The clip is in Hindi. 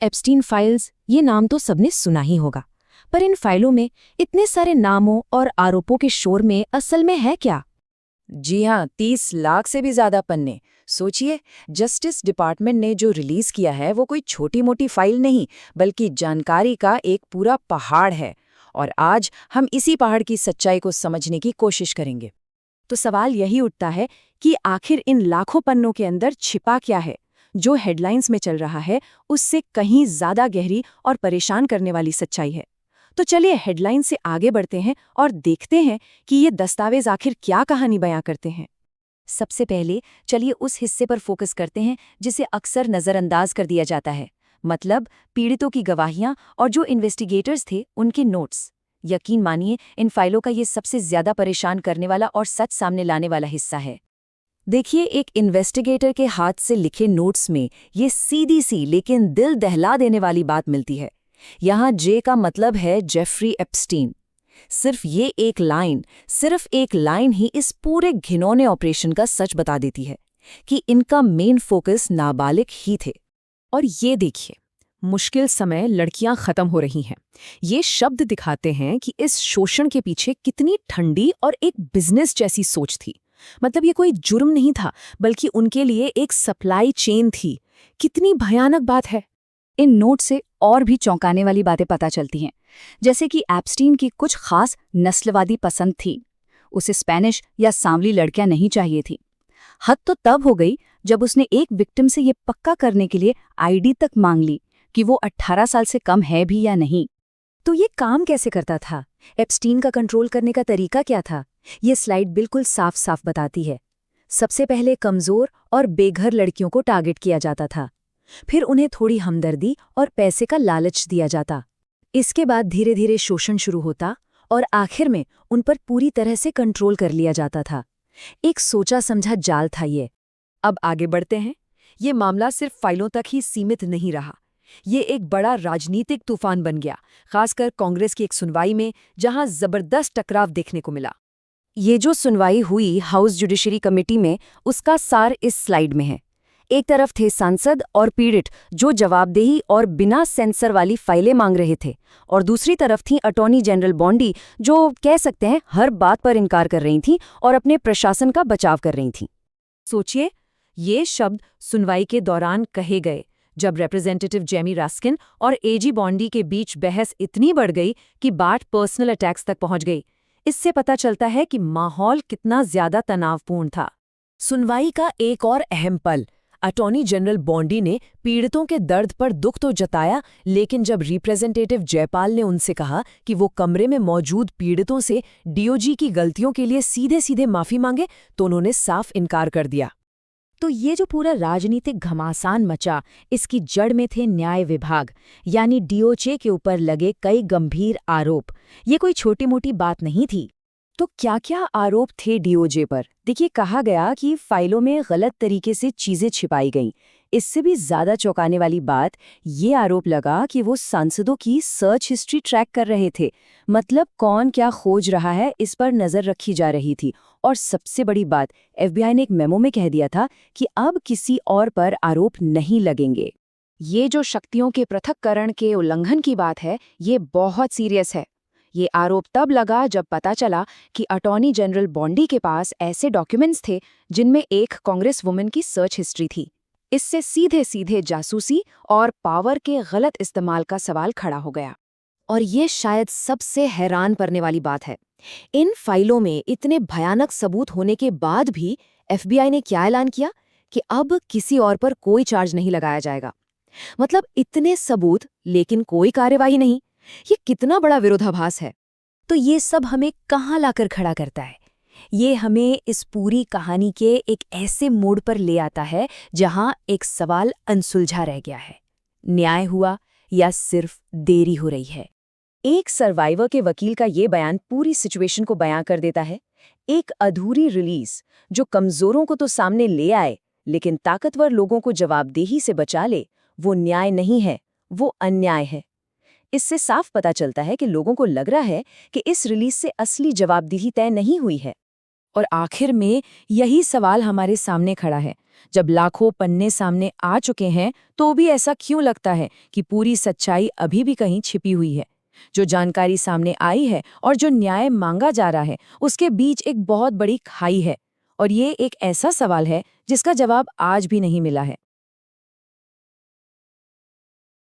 एप्स्टीन फाइल्स, ये नाम तो सबने सुना ही होगा, पर इन फाइलों में इतने सारे नामों और आरोपों के शोर में असल में है क्या? जी हाँ, 30 लाख से भी ज्यादा पन्ने। सोचिए, जस्टिस डिपार्टमेंट ने जो रिलीज किया है वो कोई छोटी मोटी फाइल नहीं, बल्कि जानकारी का एक पूरा पहाड़ है। और आज हम इसी पहाड़ की सच्चाई को समझने की कोशिश करेंगे। तो सवाल यही उठता है कि आखिर इन लाखों पन्नों के अंदर छिपा क्या है, जो हेडलाइंस में चल रहा है उससे कहीं ज्यादा गहरी और परेशान करने वाली सच्चाई है। तो चलिए हेडलाइन से आगे बढ़ते हैं और देखते हैं कि ये दस्तावेज आखिर क्या कहानी बयां करते हैं। सबसे पहले चलिए उस हिस्से पर फोकस करते हैं जिसे अक्सर नज़रअंदाज कर दिया जाता है, मतलब पीड़ितों की गवाहियां और जो इन्वेस्टिगेटर्स थे उनके नोट्स। यकीन मानिए, इन फाइलों का ये सबसे ज्यादा परेशान करने वाला और सच सामने लाने वाला हिस्सा है। देखिए, एक इन्वेस्टिगेटर के हाथ से लिखे नोट्स में ये सीधी सी लेकिन दिल दहला देने वाली बात मिलती है। यहाँ जे का मतलब है जेफरी एप्स्टीन। सिर्फ एक लाइन ही इस पूरे घिनौने ऑपरेशन का सच बता देती है कि इनका मेन फोकस नाबालिग ही थे। और ये देखिए, मुश्किल समय लड़कियां खत्म हो रही हैं। ये शब्द दिखाते हैं कि इस शोषण के पीछे कितनी ठंडी और एक बिजनेस जैसी सोच थी। मतलब ये कोई जुर्म नहीं था, बल्कि उनके लिए एक सप्लाई चेन थी। कितनी भयानक बात है। इन नोट से और भी चौंकाने वाली बातें पता चलती हैं, जैसे कि एप्स्टीन की कुछ खास नस्लवादी पसंद थी। उसे स्पेनिश या सांवली लड़कियां नहीं चाहिए थी। हद तो तब हो गई जब उसने एक विक्टिम से ये पक्का करने के लिए आईडी तक मांग ली कि वो 18 साल से कम है भी या नहीं। तो ये काम कैसे करता था? एप्स्टीन का कंट्रोल करने का तरीका क्या था? ये स्लाइड बिल्कुल साफ साफ बताती है। सबसे पहले कमजोर और बेघर लड़कियों को टारगेट किया जाता था। फिर उन्हें थोड़ी हमदर्दी और पैसे का लालच दिया जाता। इसके बाद धीरे धीरे शोषण शुरू होता और आखिर में उन पर पूरी तरह से कंट्रोल कर लिया जाता था। एक सोचा समझा जाल था ये। अब आगे बढ़ते हैं। ये मामला सिर्फ फाइलों तक ही सीमित नहीं रहा। ये एक बड़ा राजनीतिक तूफान बन गया, खासकर कांग्रेस की एक सुनवाई में, जहां जबरदस्त टकराव देखने को मिला। ये जो सुनवाई हुई हाउस जुडिशरी कमेटी में, उसका सार इस स्लाइड में है। एक तरफ थे सांसद और पीड़ित जो जवाबदेही और बिना सेंसर वाली फाइलें मांग रहे थे, और दूसरी तरफ थी अटॉर्नी जनरल बॉन्डी जो कह सकते हैं हर बात पर इनकार कर रही थीं और अपने प्रशासन का बचाव कर रही थीं। सोचिए, ये शब्द सुनवाई के दौरान कहे गए जब रिप्रेजेंटेटिव जेमी रास्किन और एजी बॉन्डी के बीच बहस इतनी बढ़ गई कि बात पर्सनल अटैक्स तक पहुंच गई। इससे पता चलता है कि माहौल कितना ज्यादा तनावपूर्ण था। सुनवाई का एक और अहम पल, अटॉर्नी जनरल बॉन्डी ने पीड़ितों के दर्द पर दुख तो जताया, लेकिन जब रिप्रेजेंटेटिव जयपाल ने उनसे कहा कि वो कमरे में मौजूद पीड़ितों से डीओजी की गलतियों के लिए सीधे सीधे माफी मांगे, तो उन्होंने साफ इनकार कर दिया। तो ये जो पूरा राजनीतिक घमासान मचा, इसकी जड़ में थे न्याय विभाग यानी डीओजे के ऊपर लगे कई गंभीर आरोप। ये कोई छोटी मोटी बात नहीं थी। तो क्या क्या आरोप थे डीओजे पर? देखिए, कहा गया कि फाइलों में गलत तरीके से चीजें छिपाई गईं। इससे भी ज्यादा चौंकाने वाली बात, ये आरोप लगा कि वो सांसदों की सर्च हिस्ट्री ट्रैक कर रहे थे। मतलब कौन क्या खोज रहा है, इस पर नजर रखी जा रही थी। और सबसे बड़ी बात, एफबीआई ने एक मेमो में कह दिया था कि अब किसी और पर आरोप नहीं लगेंगे। ये जो शक्तियों के पृथक्करण के उल्लंघन की बात है, ये बहुत सीरियस है। ये आरोप तब लगा जब पता चला कि अटॉर्नी जनरल बॉन्डी के पास ऐसे डॉक्यूमेंट्स थे जिनमें एक कांग्रेस वुमन की सर्च हिस्ट्री थी। इससे सीधे सीधे जासूसी और पावर के गलत इस्तेमाल का सवाल खड़ा हो गया। और ये शायद सबसे हैरान करने वाली बात है। इन फाइलों में इतने भयानक सबूत होने के बाद भी एफबीआई ने क्या ऐलान किया कि अब किसी और पर कोई चार्ज नहीं लगाया जाएगा। मतलब इतने सबूत लेकिन कोई कार्यवाही नहीं। ये कितना बड़ा विरोधाभास है। तो ये सब हमें कहाँ लाकर खड़ा करता है? ये हमें इस पूरी कहानी के एक ऐसे मोड़ पर ले आता है जहां एक सवाल अनसुलझा रह गया है। न्याय हुआ या सिर्फ देरी हो रही है? एक सर्वाइवर के वकील का ये बयान पूरी सिचुएशन को बयां कर देता है। एक अधूरी रिलीज जो कमजोरों को तो सामने ले आए, लेकिन ताकतवर लोगों को जवाबदेही से बचा ले, वो न्याय नहीं है, वो अन्याय है। इससे साफ पता चलता है कि लोगों को लग रहा है कि इस रिलीज से असली जवाबदेही तय नहीं हुई है। और आखिर में यही सवाल हमारे सामने खड़ा है, जब लाखों पन्ने सामने आ चुके हैं तो भी ऐसा क्यों लगता है कि पूरी सच्चाई अभी भी कहीं छिपी हुई है? जो जानकारी सामने आई है और जो न्याय मांगा जा रहा है, उसके बीच एक बहुत बड़ी खाई है। और ये एक ऐसा सवाल है जिसका जवाब आज भी नहीं मिला है।